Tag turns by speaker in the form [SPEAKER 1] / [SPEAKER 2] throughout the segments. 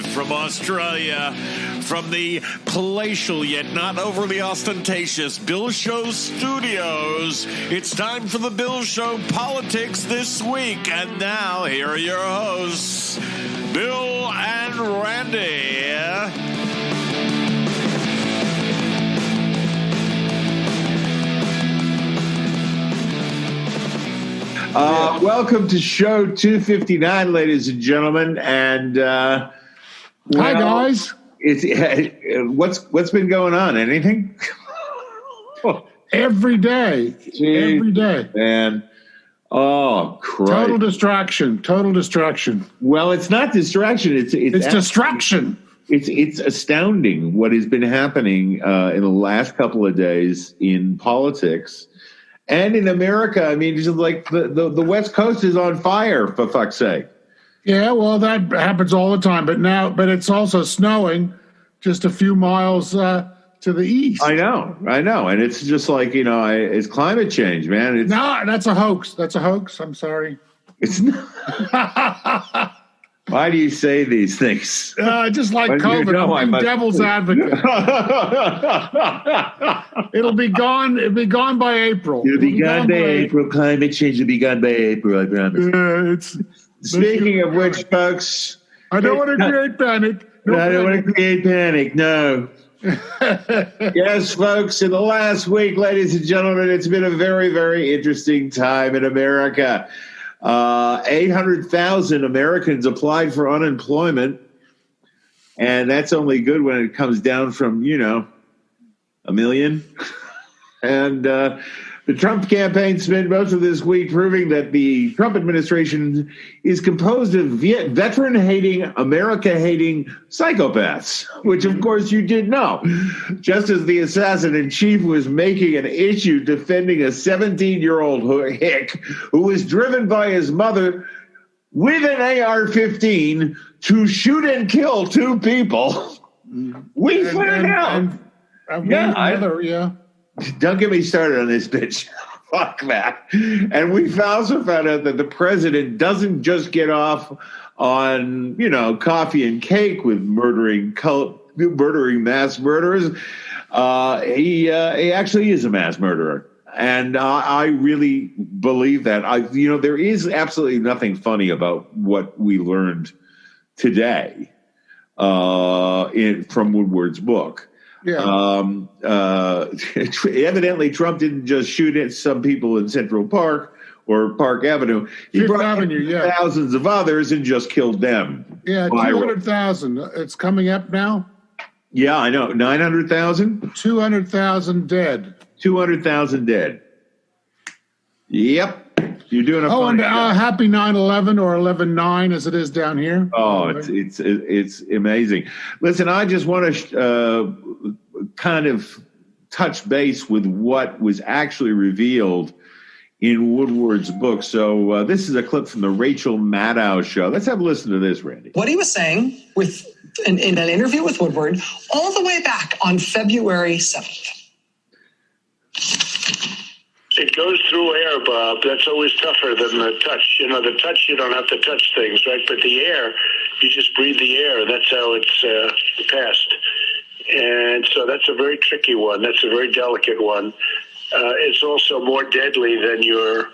[SPEAKER 1] live from Australia, from the palatial yet not overly ostentatious Bill Show Studios. It's time for the Bill Show Politics This Week. And now, here are your hosts, Bill and Randy.
[SPEAKER 2] Welcome to show 259, ladies and gentlemen. And
[SPEAKER 3] hi, guys.
[SPEAKER 2] What's been going on? Anything?
[SPEAKER 3] Every day.
[SPEAKER 2] Jeez,
[SPEAKER 3] every day,
[SPEAKER 2] man. Oh, Christ.
[SPEAKER 3] Total distraction.
[SPEAKER 2] Well, it's not distraction. It's
[SPEAKER 3] distraction.
[SPEAKER 2] It's astounding what has been happening in the last couple of days in politics. And in America, I mean, just like the West Coast is on fire, for fuck's sake.
[SPEAKER 3] Yeah, well, that happens all the time. But it's also snowing just a few miles to the east.
[SPEAKER 2] I know. And it's just like, it's climate change, man.
[SPEAKER 3] No, that's a hoax. I'm sorry.
[SPEAKER 2] It's not. Why do you say these things?
[SPEAKER 3] Just like COVID, I'm devil's advocate. It'll be gone. It'll be gone by April.
[SPEAKER 2] It'll be gone by April. Climate change will be gone by April, I promise. Speaking of which, folks,
[SPEAKER 3] I don't want to create panic.
[SPEAKER 2] I don't want to create panic. No. Yes, folks, in the last week, ladies and gentlemen, it's been a very, very interesting time in America. 800,000 Americans applied for unemployment, and that's only good when it comes down from, 1 million. And the Trump campaign spent most of this week proving that the Trump administration is composed of veteran-hating, America-hating psychopaths, which, of course, you did know. Just as the assassin-in-chief was making an issue defending a 17-year-old hick who was driven by his mother with an AR-15 to shoot and kill two people, we found out. Don't get me started on this bitch. Fuck that. And we also found out that the president doesn't just get off on, coffee and cake with murdering mass murderers. He actually is a mass murderer. And I really believe that. There is absolutely nothing funny about what we learned today from Woodward's book.
[SPEAKER 3] Yeah.
[SPEAKER 2] Evidently, Trump didn't just shoot at some people in Central Park or Park Avenue. He brought thousands of others and just killed them.
[SPEAKER 3] Yeah, 200,000. It's coming up now.
[SPEAKER 2] Yeah, I know. 900,000?
[SPEAKER 3] 200,000 dead.
[SPEAKER 2] 200,000 dead. Yep. You're doing a
[SPEAKER 3] and happy 9/11 or 11/9 as it is down here.
[SPEAKER 2] Oh, it's amazing. Listen, I just want to kind of touch base with what was actually revealed in Woodward's book. So this is a clip from the Rachel Maddow show. Let's have a listen to this, Randy.
[SPEAKER 4] What he was saying in an interview with Woodward all the way back on February 7th.
[SPEAKER 5] It goes through air, Bob. That's always tougher than the touch. The touch, you don't have to touch things, right? But the air, you just breathe the air. That's how it's passed. And so that's a very tricky one. That's a very delicate one. It's also more deadly than your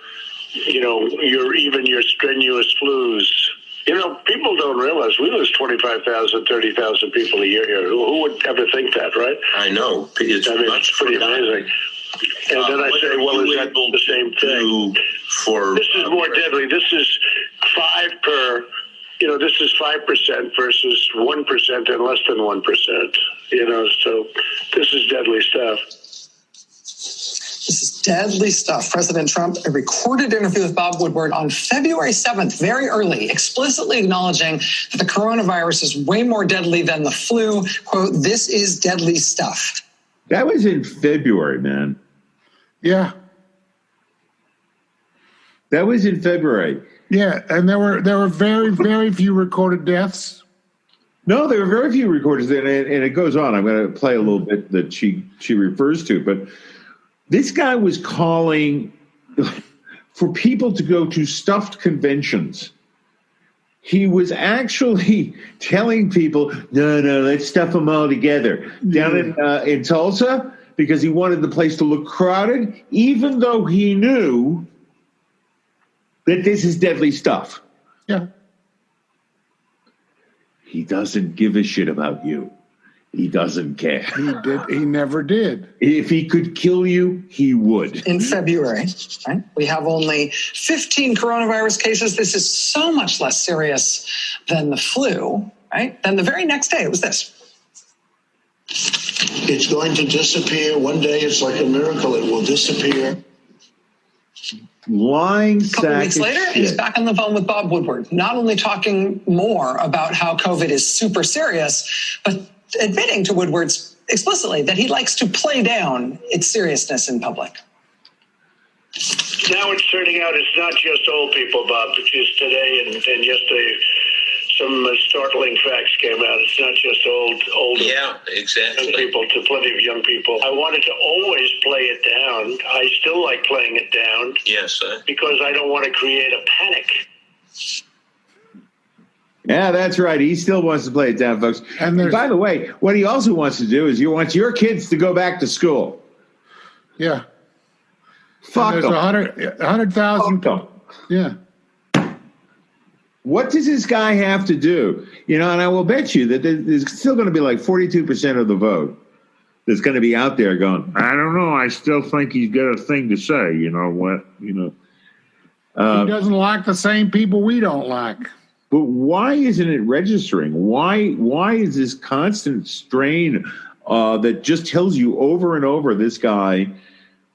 [SPEAKER 5] strenuous flus. People don't realize we lose 25,000, 30,000 people a year here. Who would ever think that, right?
[SPEAKER 6] I know.
[SPEAKER 5] It's pretty amazing. And then I say, well, is that the same thing? This is more deadly. This is 5 per, this is 5% versus 1% and less than 1%, so this is deadly stuff.
[SPEAKER 4] This is deadly stuff. President Trump, a recorded interview with Bob Woodward on February 7th, very early, explicitly acknowledging that the coronavirus is way more deadly than the flu. Quote, this is deadly stuff.
[SPEAKER 2] That was in February, man.
[SPEAKER 3] Yeah.
[SPEAKER 2] That was in February.
[SPEAKER 3] Yeah, and there were very, very few recorded deaths.
[SPEAKER 2] No, there were very few recorded, and it goes on. I'm going to play a little bit that she refers to, but this guy was calling for people to go to stuffed conventions. He was actually telling people, no, let's stuff them all together down in Tulsa, because he wanted the place to look crowded, even though he knew that this is deadly stuff.
[SPEAKER 3] Yeah.
[SPEAKER 2] He doesn't give a shit about you. He doesn't care.
[SPEAKER 3] He never did.
[SPEAKER 2] If he could kill you, he would.
[SPEAKER 4] In February, right? We have only 15 coronavirus cases. This is so much less serious than the flu, right? Then the very next day, it was this.
[SPEAKER 6] It's going to disappear. One day, it's like a miracle. It will disappear.
[SPEAKER 2] Lying sack.
[SPEAKER 4] A couple weeks later,
[SPEAKER 2] shit.
[SPEAKER 4] he's back on the phone with Bob Woodward, not only talking more about how COVID is super serious, but admitting to Woodward's explicitly that he likes to play down its seriousness in public.
[SPEAKER 5] Now it's turning out it's not just old people, Bob, because today and yesterday some startling facts came out. It's not just old
[SPEAKER 6] Yeah, exactly.
[SPEAKER 5] young people, to plenty of young people. I wanted to always play it down. I still like playing it down.
[SPEAKER 6] Yes,
[SPEAKER 5] Because I don't want to create a panic.
[SPEAKER 2] Yeah, that's right. He still wants to play it down, folks.
[SPEAKER 3] And
[SPEAKER 2] by the way, what he also wants to do is he wants your kids to go back to school.
[SPEAKER 3] Yeah.
[SPEAKER 2] Fuck
[SPEAKER 3] There's
[SPEAKER 2] them.
[SPEAKER 3] 100,000. Yeah.
[SPEAKER 2] What does this guy have to do? And I will bet you that there's still going to be like 42% of the vote that's going to be out there going, I don't know. I still think he's got a thing to say. You know what?
[SPEAKER 3] He doesn't like the same people we don't like.
[SPEAKER 2] But why isn't it registering? Why is this constant strain that just tells you over and over this guy,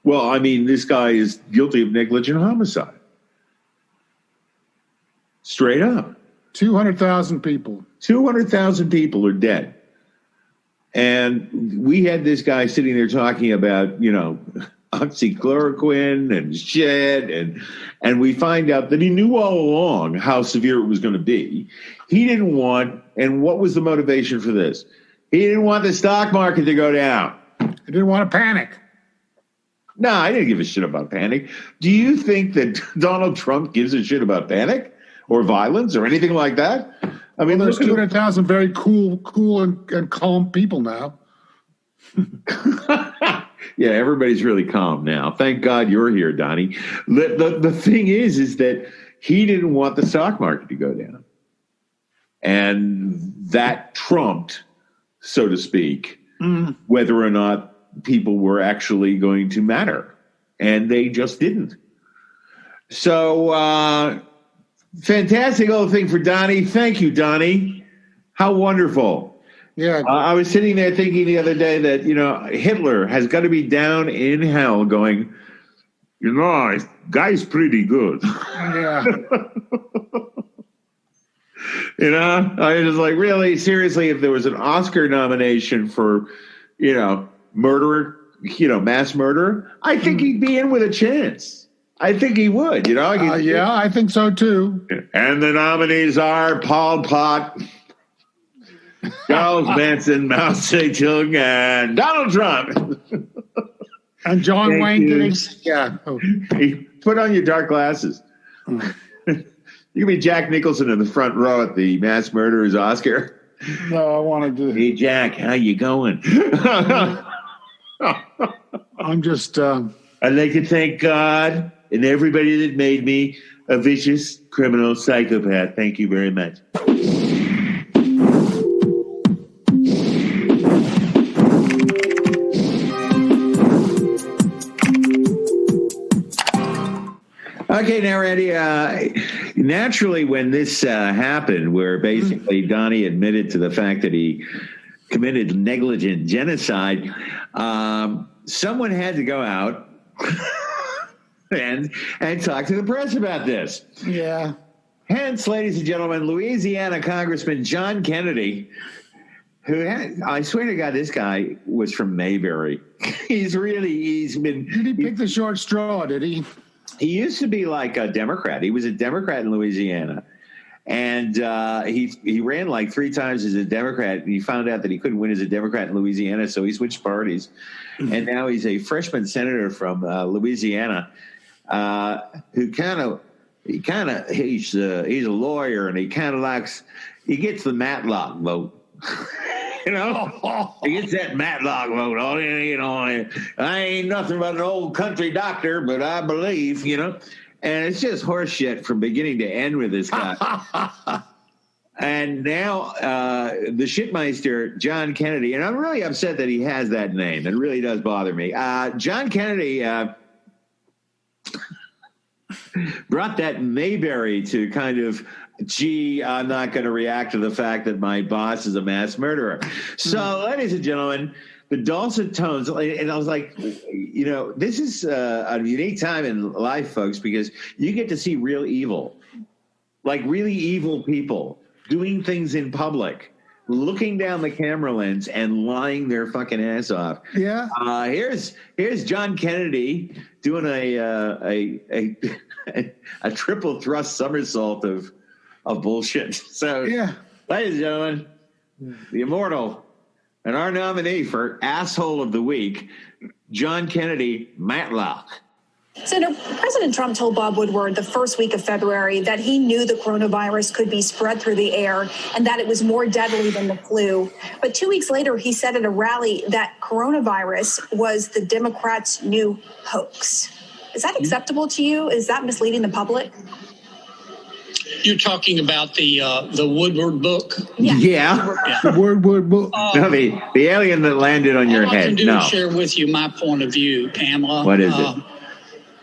[SPEAKER 2] this guy is guilty of negligent homicide? Straight up.
[SPEAKER 3] 200,000 people.
[SPEAKER 2] 200,000 people are dead. And we had this guy sitting there talking about, oxychloroquine and shit, and we find out that he knew all along how severe it was going to be. He didn't want, and what was the motivation for this? He didn't want the stock market to go down.
[SPEAKER 3] He didn't want to panic.
[SPEAKER 2] No, I didn't give a shit about panic. Do you think that Donald Trump gives a shit about panic or violence or anything like that? I mean,
[SPEAKER 3] There's 200,000 very cool and calm people now.
[SPEAKER 2] Yeah, everybody's really calm now. Thank God you're here, Donny. The thing is that he didn't want the stock market to go down. And that trumped, so to speak, whether or not people were actually going to matter. And they just didn't. So, fantastic little thing for Donny. Thank you, Donny. How wonderful.
[SPEAKER 3] Yeah.
[SPEAKER 2] I was sitting there thinking the other day that, Hitler has got to be down in hell going, guy's pretty good.
[SPEAKER 3] Yeah.
[SPEAKER 2] I was like, really? Seriously, if there was an Oscar nomination for, murderer, mass murderer, I think he'd be in with a chance. I think he would,
[SPEAKER 3] Yeah, I think so too.
[SPEAKER 2] And the nominees are Pol Pot, Charles Manson, Mao Zedong, and Donald Trump.
[SPEAKER 3] And John
[SPEAKER 2] Thank
[SPEAKER 3] Wayne
[SPEAKER 2] you.
[SPEAKER 3] Gates. Yeah. Oh.
[SPEAKER 2] Put on your dark glasses. You can be Jack Nicholson in the front row at the mass murderer's Oscar.
[SPEAKER 3] No, I wanted to.
[SPEAKER 2] Hey, Jack, how you going?
[SPEAKER 3] I'm just.
[SPEAKER 2] I'd like to thank God and everybody that made me a vicious criminal psychopath. Thank you very much. Okay, now, Randy, naturally when this happened, where basically Donny admitted to the fact that he committed negligent genocide, someone had to go out and talk to the press about this.
[SPEAKER 3] Yeah.
[SPEAKER 2] Hence, ladies and gentlemen, Louisiana Congressman John Kennedy, I swear to God, this guy was from Mayberry. He's been...
[SPEAKER 3] Did he pick the short straw, did he?
[SPEAKER 2] He used to be like a Democrat. He was a Democrat in Louisiana. And he ran like 3 times as a Democrat, and he found out that he couldn't win as a Democrat in Louisiana, so he switched parties. And now he's a freshman senator from Louisiana who kind of he's a lawyer, and he gets the Matlock vote. He gets that Matlock vote. I ain't nothing but an old country doctor, but I believe, and it's just horse shit from beginning to end with this guy. And now the shitmeister, John Kennedy, and I'm really upset that he has that name. It really does bother me. John Kennedy brought that Mayberry to kind of, I'm not going to react to the fact that my boss is a mass murderer. So, ladies and gentlemen, the dulcet tones, and I was like, this is a unique time in life, folks, because you get to see real evil, like really evil people doing things in public, looking down the camera lens and lying their fucking ass off. Yeah. Here's John Kennedy doing a triple thrust somersault of bullshit. So, ladies and gentlemen, the immortal and our nominee for asshole of the week, John Kennedy Matlock.
[SPEAKER 7] Senator, President Trump told Bob Woodward the first week of February that he knew the coronavirus could be spread through the air and that it was more deadly than the flu. But 2 weeks later, he said at a rally that coronavirus was the Democrats' new hoax. Is that acceptable to you? Is that misleading the public?
[SPEAKER 8] You're talking about the Woodward Book?
[SPEAKER 2] Yeah. The Woodward Book. No, the alien that landed on your head.
[SPEAKER 8] All I can do is share with you my point of view, Pamela.
[SPEAKER 2] What is it?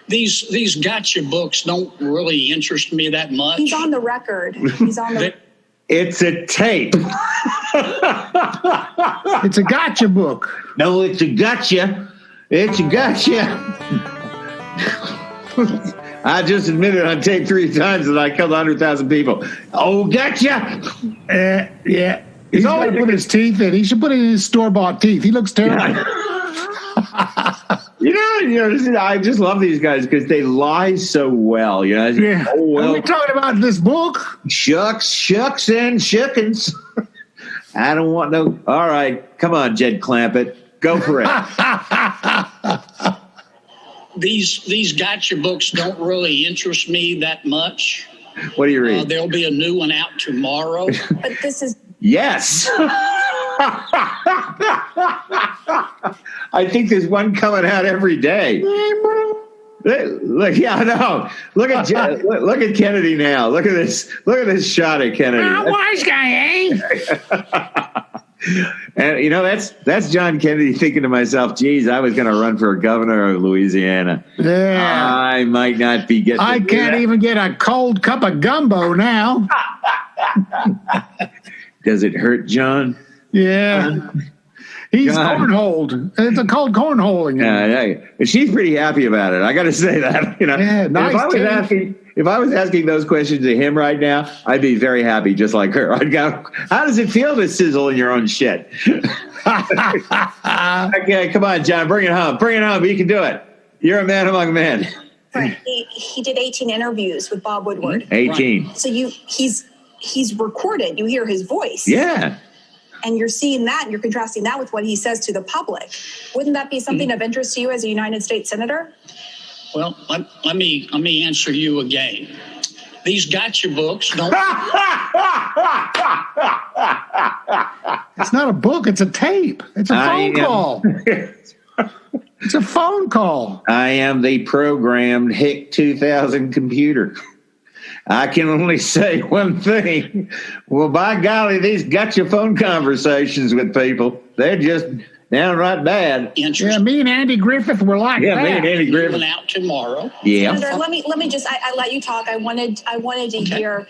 [SPEAKER 8] These gotcha books don't really interest me that much.
[SPEAKER 7] He's on the record.
[SPEAKER 2] It's a tape.
[SPEAKER 3] It's a gotcha book.
[SPEAKER 2] No, it's a gotcha. It's a gotcha. I just admitted on tape 3 times that I killed 100,000 people. Oh, gotcha.
[SPEAKER 3] Yeah. He's got to put his teeth in. He should put it in his store-bought teeth. He looks terrible.
[SPEAKER 2] I just love these guys because they lie so well.
[SPEAKER 3] Yeah.
[SPEAKER 2] Oh, well.
[SPEAKER 3] Are we talking about this book?
[SPEAKER 2] Shucks, and chickens. I don't want no. All right, come on, Jed Clampett, go for it.
[SPEAKER 8] These gotcha books don't really interest me that much.
[SPEAKER 2] What do you read?
[SPEAKER 8] There'll be a new one out tomorrow.
[SPEAKER 7] But this is...
[SPEAKER 2] Yes. I think there's one coming out every day. Look, yeah, I know. Look at Kennedy now. Look at this shot at Kennedy.
[SPEAKER 3] Wise guy, eh?
[SPEAKER 2] And that's John Kennedy thinking to myself, geez, I was going to run for governor of Louisiana.
[SPEAKER 3] Yeah.
[SPEAKER 2] I might not be getting.
[SPEAKER 3] I can't even get a cold cup of gumbo now.
[SPEAKER 2] Does it hurt, John?
[SPEAKER 3] Yeah. He's cornholed. It's a cold cornholing.
[SPEAKER 2] Yeah, she's pretty happy about it. I got to say that.
[SPEAKER 3] Yeah, nice.
[SPEAKER 2] If I was asking those questions to him right now, I'd be very happy, just like her. I'd go, "How does it feel to sizzle in your own shit?" Okay, come on, John, bring it home. Bring it home. You can do it. You're a man among men.
[SPEAKER 7] Right. He did 18 interviews with Bob Woodward.
[SPEAKER 2] 18.
[SPEAKER 7] Right. So he's recorded. You hear his voice.
[SPEAKER 2] Yeah.
[SPEAKER 7] And you're seeing that, and you're contrasting that with what he says to the public. Wouldn't that be something of interest to you as a United States Senator?
[SPEAKER 8] Well, let me answer you again. These gotcha books don't...
[SPEAKER 3] It's not a book, it's a tape. It's a phone call. It's a phone call.
[SPEAKER 2] I am the programmed Hick 2000 computer. I can only say one thing. Well, by golly, these gotcha phone conversations with people, they're just downright bad.
[SPEAKER 3] Yeah, me and Andy Griffith were like that.
[SPEAKER 2] Yeah, me and Andy Griffith.
[SPEAKER 8] Out tomorrow.
[SPEAKER 2] Yeah.
[SPEAKER 7] Senator, let me just, I let you talk. I wanted to hear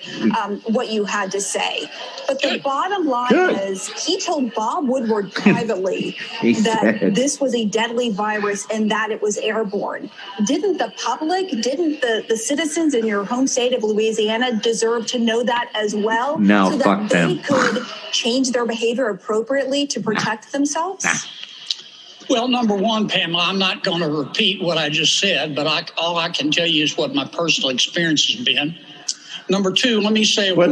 [SPEAKER 7] what you had to say. But the bottom line is he told Bob Woodward privately that this was a deadly virus and that it was airborne. Didn't the public, didn't the citizens in your home state of Louisiana deserve to know that as well?
[SPEAKER 2] No,
[SPEAKER 7] so
[SPEAKER 2] fuck
[SPEAKER 7] that
[SPEAKER 2] them.
[SPEAKER 7] they could change their behavior appropriately to protect themselves?
[SPEAKER 8] Well, number one, Pamela, I'm not going to repeat what I just said, but all I can tell you is what my personal experience has been. Number two, let me say a word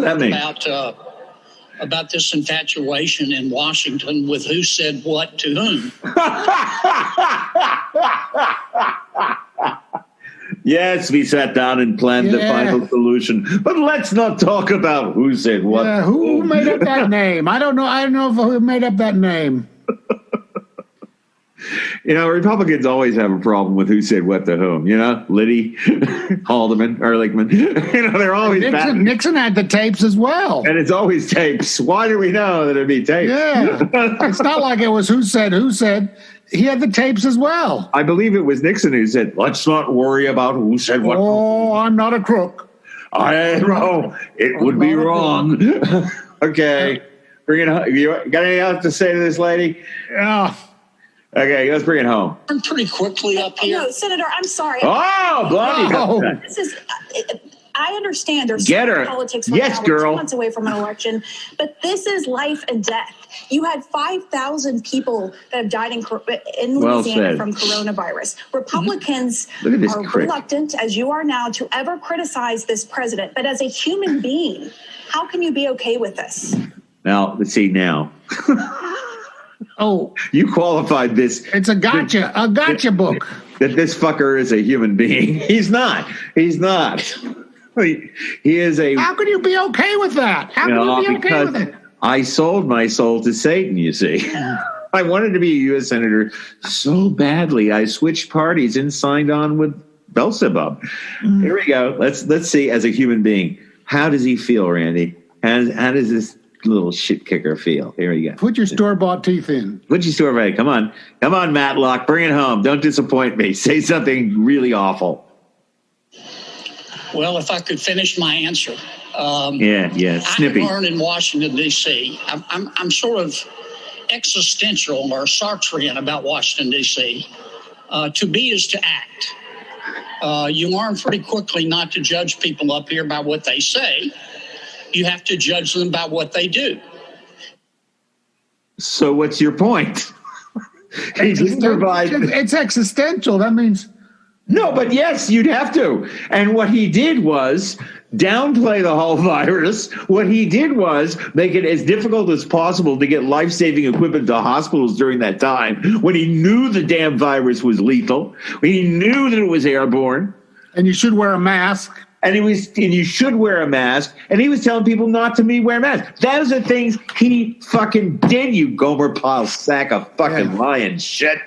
[SPEAKER 8] about this infatuation in Washington with who said what to whom.
[SPEAKER 2] Yes, we sat down and planned the final solution. But let's not talk about who said what.
[SPEAKER 3] Yeah, who made up that name? I don't know. I don't know who made up that name.
[SPEAKER 2] Republicans always have a problem with who said what to whom. Liddy, Haldeman, Ehrlichman. They're always
[SPEAKER 3] Nixon had the tapes as well.
[SPEAKER 2] And it's always tapes. Why do we know that it'd be tapes?
[SPEAKER 3] Yeah. It's not like it was who said. He had the tapes as well.
[SPEAKER 2] I believe it was Nixon who said, let's not worry about who said what.
[SPEAKER 3] Oh, I'm not a crook.
[SPEAKER 2] I know. It would be wrong. Okay. Bring it home. You got anything else to say to this lady?
[SPEAKER 3] Yeah.
[SPEAKER 2] Okay, let's bring it home.
[SPEAKER 8] Pretty quickly up here.
[SPEAKER 7] No, Senator, I'm sorry.
[SPEAKER 2] Oh, bloody.
[SPEAKER 7] This is. I understand there's politics right
[SPEAKER 2] yes,
[SPEAKER 7] now.
[SPEAKER 2] Girl.
[SPEAKER 7] We're 2 months away from an election, but this is life and death. You had 5,000 people that have died in Louisiana from coronavirus. Republicans are reluctant, as you are now, to ever criticize this president. But as a human being, how can you be okay with this?
[SPEAKER 2] Now, let's see now.
[SPEAKER 3] Oh,
[SPEAKER 2] you qualified this.
[SPEAKER 3] It's a gotcha book.
[SPEAKER 2] That this fucker is a human being. He's not. He is a.
[SPEAKER 3] How can you be okay with that? How can you be okay with it?
[SPEAKER 2] I sold my soul to Satan, you see. I wanted to be a U.S. Senator so badly. I switched parties and signed on with Beelzebub. Here we go. Let's see, as a human being, how does he feel, Randy? How does this little shit kicker feel? Here we go.
[SPEAKER 3] Put your store-bought teeth in.
[SPEAKER 2] Put your store-bought. Come on, Matlock. Bring it home. Don't disappoint me. Say something really awful.
[SPEAKER 8] Well, if I could finish my answer.
[SPEAKER 2] Snippy.
[SPEAKER 8] I learned in Washington, D.C. I'm sort of existential or Sartrean about Washington, D.C. To be is to act. You learn pretty quickly not to judge people up here by what they say. You have to judge them by what they do.
[SPEAKER 2] So what's your point?
[SPEAKER 3] It's existential. That means...
[SPEAKER 2] No, but yes, you'd have to. And what he did was downplay the whole virus. What he did was make it as difficult as possible to get life-saving equipment to hospitals during that time when he knew the damn virus was lethal, when he knew that it was airborne.
[SPEAKER 3] And you should wear a mask.
[SPEAKER 2] And you should wear a mask. And he was telling people not to wear masks. Those are things he fucking did, you Gomer Pyle sack of fucking lying shit.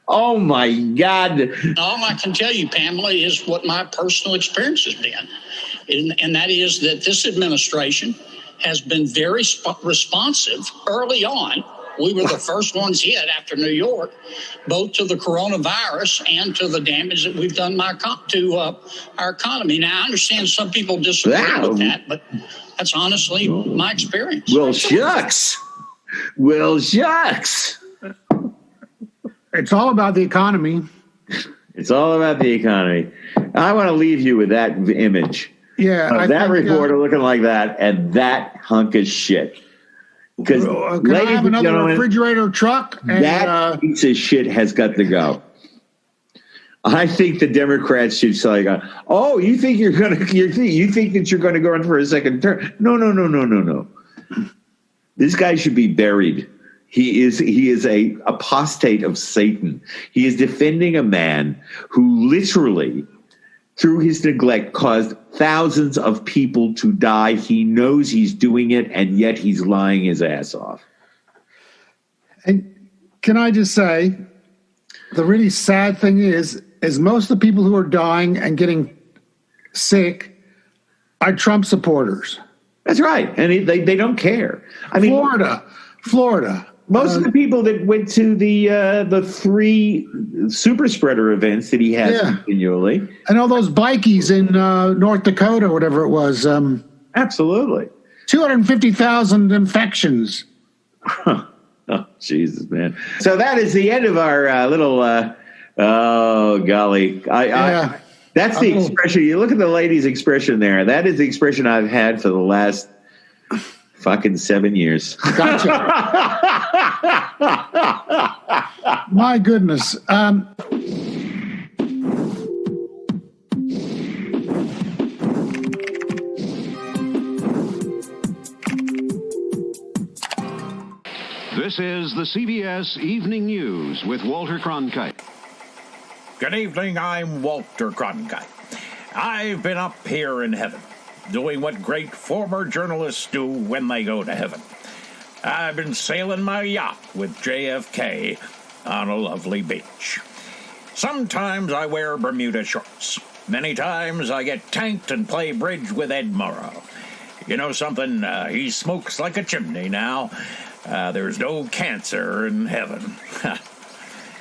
[SPEAKER 2] Oh, my God.
[SPEAKER 8] All I can tell you, Pamela, is what my personal experience has been. And that is that this administration has been very responsive early on. We were the first ones hit after New York, both to the coronavirus and to the damage that we've done to our economy. Now, I understand some people disagree with that, but that's honestly my experience.
[SPEAKER 2] Well, shucks.
[SPEAKER 3] It's all about the economy.
[SPEAKER 2] It's all about the economy. I want to leave you with that image.
[SPEAKER 3] Yeah.
[SPEAKER 2] That reporter looking like that and that hunk of shit. Because,
[SPEAKER 3] can I have another refrigerator truck? And,
[SPEAKER 2] that piece of shit has got to go. I think the Democrats should say, "Oh, you think you think that you're going to go in for a second term? No. This guy should be buried. He is a apostate of Satan. He is defending a man who literally, through his neglect, caused thousands of people to die. He knows he's doing it, and yet he's lying his ass off."
[SPEAKER 3] And can I just say, the really sad thing is most of the people who are dying and getting sick are Trump supporters.
[SPEAKER 2] That's right, and they don't care. I mean,
[SPEAKER 3] Florida.
[SPEAKER 2] Most of the people that went to the 3 super spreader events that he has continually.
[SPEAKER 3] And all those bikies in North Dakota, whatever it was.
[SPEAKER 2] Absolutely.
[SPEAKER 3] 250,000 infections.
[SPEAKER 2] Oh, Jesus, man. So that is the end of our little, oh, golly. That's the expression. You look at the lady's expression there. That is the expression I've had for the last fucking 7 years.
[SPEAKER 3] Gotcha. My goodness.
[SPEAKER 9] This is the CBS Evening News with Walter Cronkite. Good evening, I'm Walter Cronkite. I've been up here in heaven, doing what great former journalists do when they go to heaven. I've been sailing my yacht with JFK on a lovely beach. Sometimes I wear Bermuda shorts. Many times I get tanked and play bridge with Ed Morrow. You know something? He smokes like a chimney now. There's no cancer in heaven.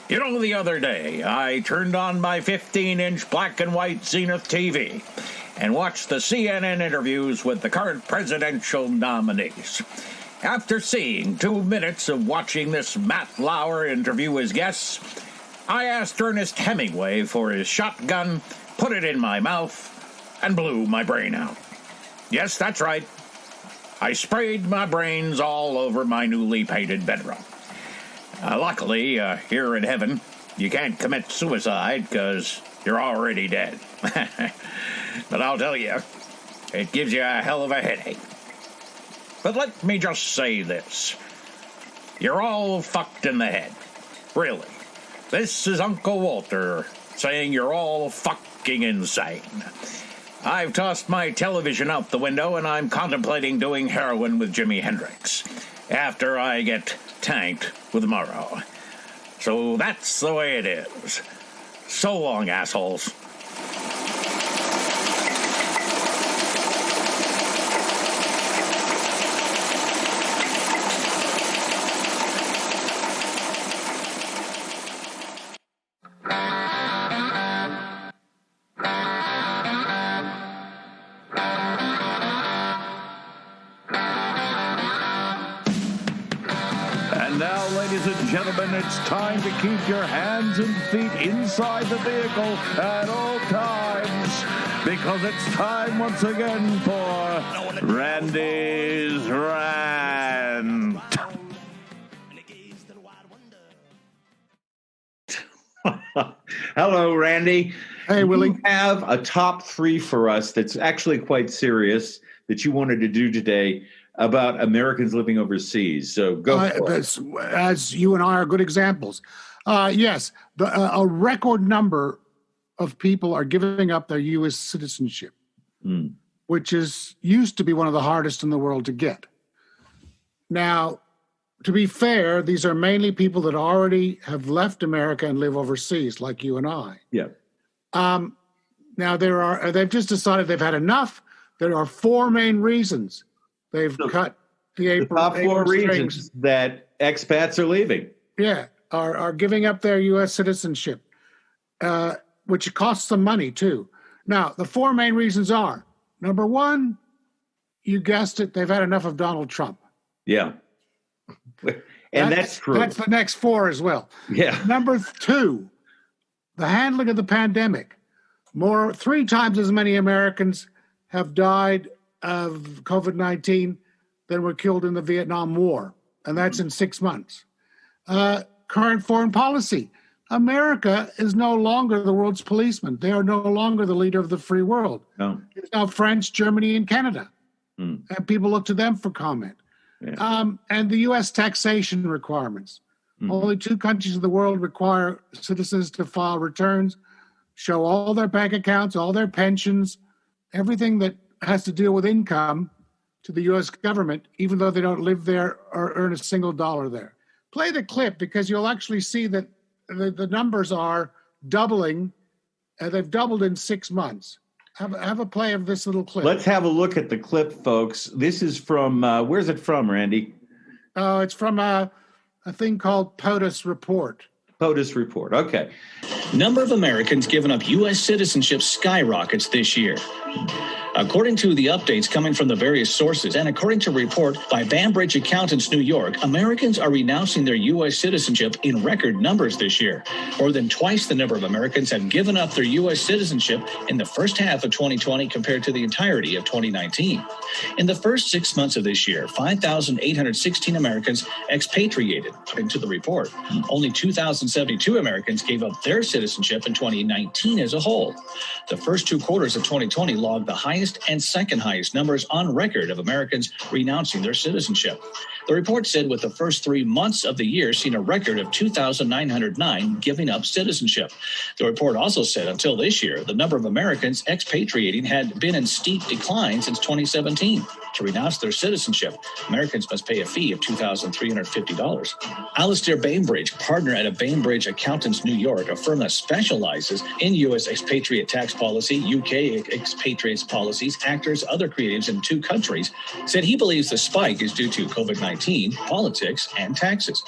[SPEAKER 9] You know, the other day, I turned on my 15-inch black and white Zenith TV and watched the CNN interviews with the current presidential nominees. After seeing 2 minutes of watching this Matt Lauer interview his guests, I asked Ernest Hemingway for his shotgun, put it in my mouth, and blew my brain out. Yes, that's right. I sprayed my brains all over my newly painted bedroom. Luckily, here in heaven, you can't commit suicide because you're already dead. But I'll tell you, it gives you a hell of a headache. But let me just say this. You're all fucked in the head. Really. This is Uncle Walter saying you're all fucking insane. I've tossed my television out the window and I'm contemplating doing heroin with Jimi Hendrix after I get tanked with Morrow. So that's the way it is. So long, assholes.
[SPEAKER 10] Gentlemen, it's time to keep your hands and feet inside the vehicle at all times, because it's time once again for Randy's Rant.
[SPEAKER 2] Hello, Randy.
[SPEAKER 3] Hey, Willie.
[SPEAKER 2] You have a top 3 for us that's actually quite serious that you wanted to do today about Americans living overseas. So go for it.
[SPEAKER 3] As you and I are good examples. Yes, a record number of people are giving up their U.S. citizenship, which used to be one of the hardest in the world to get. Now, to be fair, these are mainly people that already have left America and live overseas, like you and I.
[SPEAKER 2] Yeah.
[SPEAKER 3] Now, they've just decided they've had enough. There are 4 main reasons. They've cut the
[SPEAKER 2] top 4 reasons that expats are leaving.
[SPEAKER 3] Yeah, are giving up their U.S. citizenship, which costs them money, too. Now, the 4 main reasons are, number 1, you guessed it, they've had enough of Donald Trump.
[SPEAKER 2] Yeah. And that's true.
[SPEAKER 3] That's the next 4 as well.
[SPEAKER 2] Yeah.
[SPEAKER 3] Number 2, the handling of the pandemic. 3 times as many Americans have died of COVID-19 than were killed in the Vietnam War, and that's in 6 months. Current foreign policy. America is no longer the world's policeman. They are no longer the leader of the free world.
[SPEAKER 2] No.
[SPEAKER 3] It's now France, Germany, and Canada. And people look to them for comment. Yeah. And the U.S. taxation requirements. Only 2 countries in the world require citizens to file returns, show all their bank accounts, all their pensions, everything that has to deal with income to the U.S. government, even though they don't live there or earn a single dollar there. Play the clip because you'll actually see that the numbers are doubling. They've doubled in 6 months. Have a play of this little clip.
[SPEAKER 2] Let's have a look at the clip, folks. This is from, where's it from, Randy?
[SPEAKER 3] It's from a thing called POTUS Report.
[SPEAKER 2] POTUS Report, okay.
[SPEAKER 11] Number of Americans given up U.S. citizenship skyrockets this year. According to the updates coming from the various sources, and according to a report by Banbridge Accountants New York, Americans are renouncing their U.S. citizenship in record numbers this year. More than twice the number of Americans have given up their U.S. citizenship in the first half of 2020 compared to the entirety of 2019. In the first 6 months of this year, 5,816 Americans expatriated, according to the report. Only 2,072 Americans gave up their citizenship in 2019 as a whole. The first 2 quarters of 2020 logged the highest and second highest numbers on record of Americans renouncing their citizenship. The report said with the first 3 months of the year seen a record of 2,909 giving up citizenship. The report also said until this year, the number of Americans expatriating had been in steep decline since 2017. To renounce their citizenship, Americans must pay a fee of $2,350. Alistair Bainbridge, partner at a Bainbridge Accountants New York, a firm that specializes in U.S. expatriate tax policy, U.K. expatriates policies, actors, other creatives in 2 countries, said he believes the spike is due to COVID-19, politics, and taxes.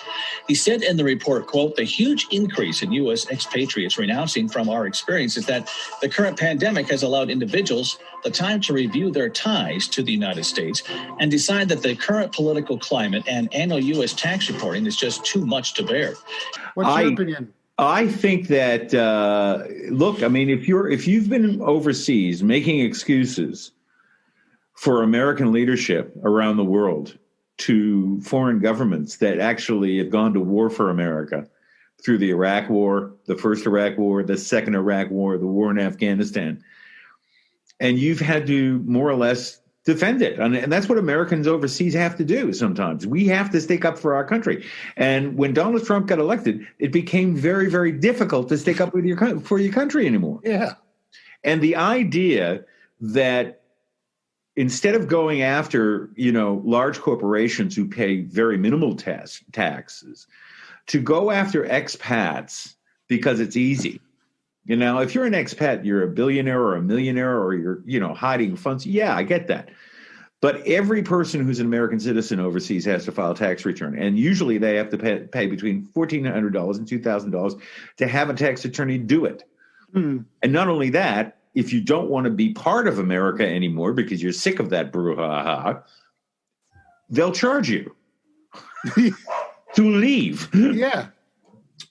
[SPEAKER 11] He said in the report, quote, "The huge increase in U.S. expatriates renouncing from our experience is that the current pandemic has allowed individuals the time to review their ties to the United States and decide that the current political climate and annual U.S. tax reporting is just too much to bear."
[SPEAKER 3] What's your opinion?
[SPEAKER 2] I think that look, I mean, if you've been overseas making excuses for American leadership around the world to foreign governments that actually have gone to war for America through the Iraq War, the first Iraq War, the second Iraq War, the war in Afghanistan, and you've had to more or less defend it. And that's what Americans overseas have to do sometimes. We have to stick up for our country. And when Donald Trump got elected, it became very, very difficult to stick up for your country anymore.
[SPEAKER 3] Yeah.
[SPEAKER 2] And the idea that instead of going after, large corporations who pay very minimal taxes, to go after expats because it's easy. If you're an expat, you're a billionaire or a millionaire or you're, hiding funds. Yeah, I get that. But every person who's an American citizen overseas has to file a tax return. And usually they have to pay between $1,400 and $2,000 to have a tax attorney do it. And not only that, if you don't want to be part of America anymore because you're sick of that brouhaha, they'll charge you to leave.
[SPEAKER 3] Yeah.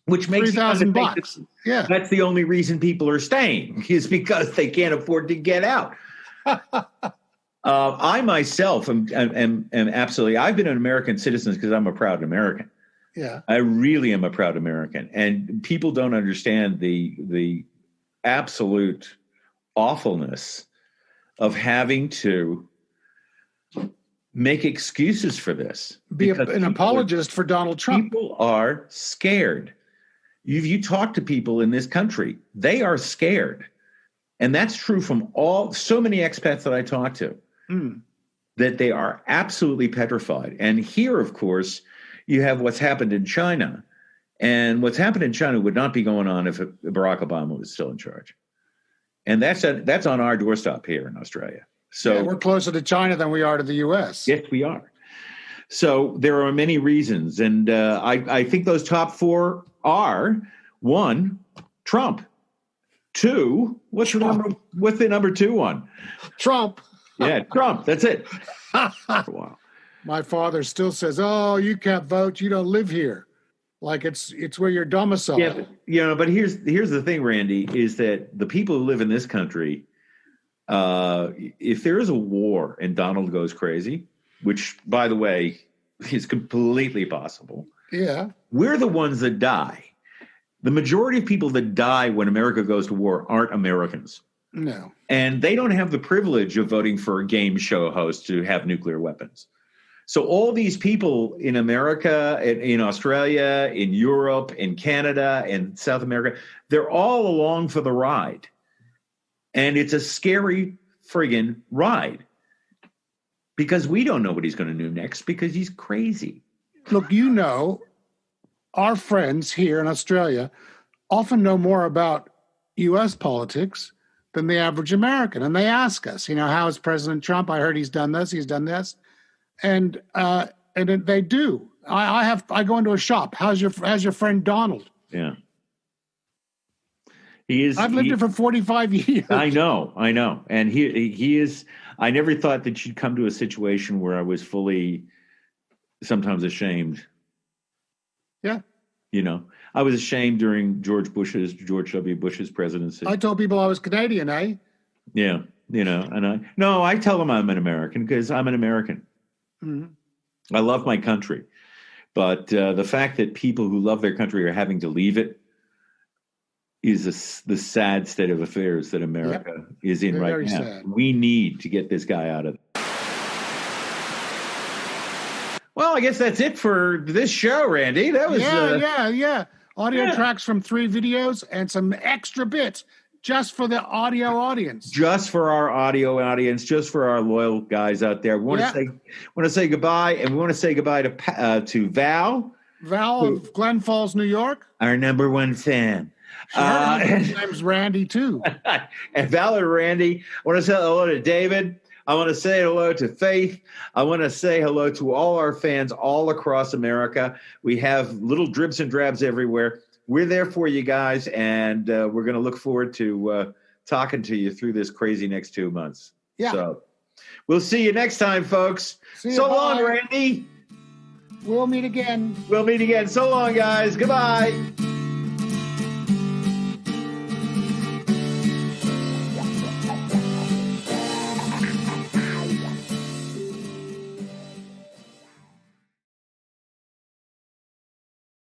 [SPEAKER 2] Which makes
[SPEAKER 3] $3,000. Yeah.
[SPEAKER 2] That's the only reason people are staying is because they can't afford to get out. I myself am absolutely, I've been an American citizen because I'm a proud American.
[SPEAKER 3] Yeah.
[SPEAKER 2] I really am a proud American. And people don't understand the absolute awfulness of having to make excuses for this.
[SPEAKER 3] Be an apologist for Donald Trump.
[SPEAKER 2] People are scared. You talk to people in this country, they are scared. And that's true from so many expats that I talk to, that they are absolutely petrified. And here, of course, you have what's happened in China. And what's happened in China would not be going on if Barack Obama was still in charge. And that's on our doorstep here in Australia. So
[SPEAKER 3] we're closer to China than we are to the U.S.
[SPEAKER 2] Yes, we are. So there are many reasons. And I think those top 4 are 1, Trump. 2, what's the number 2 one?
[SPEAKER 3] Trump.
[SPEAKER 2] Yeah, Trump. That's it. Wow.
[SPEAKER 3] My father still says, "Oh, you can't vote. You don't live here." Like it's where you're domiciled.
[SPEAKER 2] Yeah, but here's the thing, Randy, is that the people who live in this country, if there is a war and Donald goes crazy, which, by the way, is completely possible.
[SPEAKER 3] Yeah.
[SPEAKER 2] We're the ones that die. The majority of people that die when America goes to war aren't Americans.
[SPEAKER 3] No.
[SPEAKER 2] And they don't have the privilege of voting for a game show host to have nuclear weapons. So all these people in America, in Australia, in Europe, in Canada, and South America, they're all along for the ride. And it's a scary friggin' ride. Because we don't know what he's going to do next because he's crazy.
[SPEAKER 3] Look, our friends here in Australia often know more about U.S. politics than the average American. And they ask us, how is President Trump? I heard he's done this, he's done this. And they do. I go into a shop. How's your friend Donald?
[SPEAKER 2] Yeah. He is.
[SPEAKER 3] I've lived here for 45 years.
[SPEAKER 2] I know. And he is. I never thought that you'd come to a situation where I was fully, sometimes ashamed.
[SPEAKER 3] Yeah.
[SPEAKER 2] I was ashamed during George W. Bush's presidency.
[SPEAKER 3] I told people I was Canadian, eh?
[SPEAKER 2] Yeah. And I tell them I'm an American because I'm an American. Mm-hmm. I love my country. But the fact that people who love their country are having to leave it is the sad state of affairs that America is in right now. Sad. We need to get this guy out of it. Well,
[SPEAKER 12] Well, I guess that's it for this show, Randy. That was
[SPEAKER 3] yeah. Audio tracks from 3 videos and some extra bits just for the audio audience.
[SPEAKER 12] Just for our audio audience, just for our loyal guys out there. We want to say goodbye, and we want to say goodbye to Val.
[SPEAKER 3] Val of Glen Falls, New York.
[SPEAKER 12] Our number 1 fan.
[SPEAKER 3] Her name's Randy, too.
[SPEAKER 12] And Val and Randy. I want to say hello to David. I want to say hello to Faith. I want to say hello to all our fans all across America. We have little dribs and drabs everywhere. We're there for you guys, and we're going to look forward to talking to you through this crazy next 2 months.
[SPEAKER 3] Yeah.
[SPEAKER 12] So we'll see you next time, folks. So long, Randy.
[SPEAKER 3] We'll meet again.
[SPEAKER 12] So long, guys. Goodbye.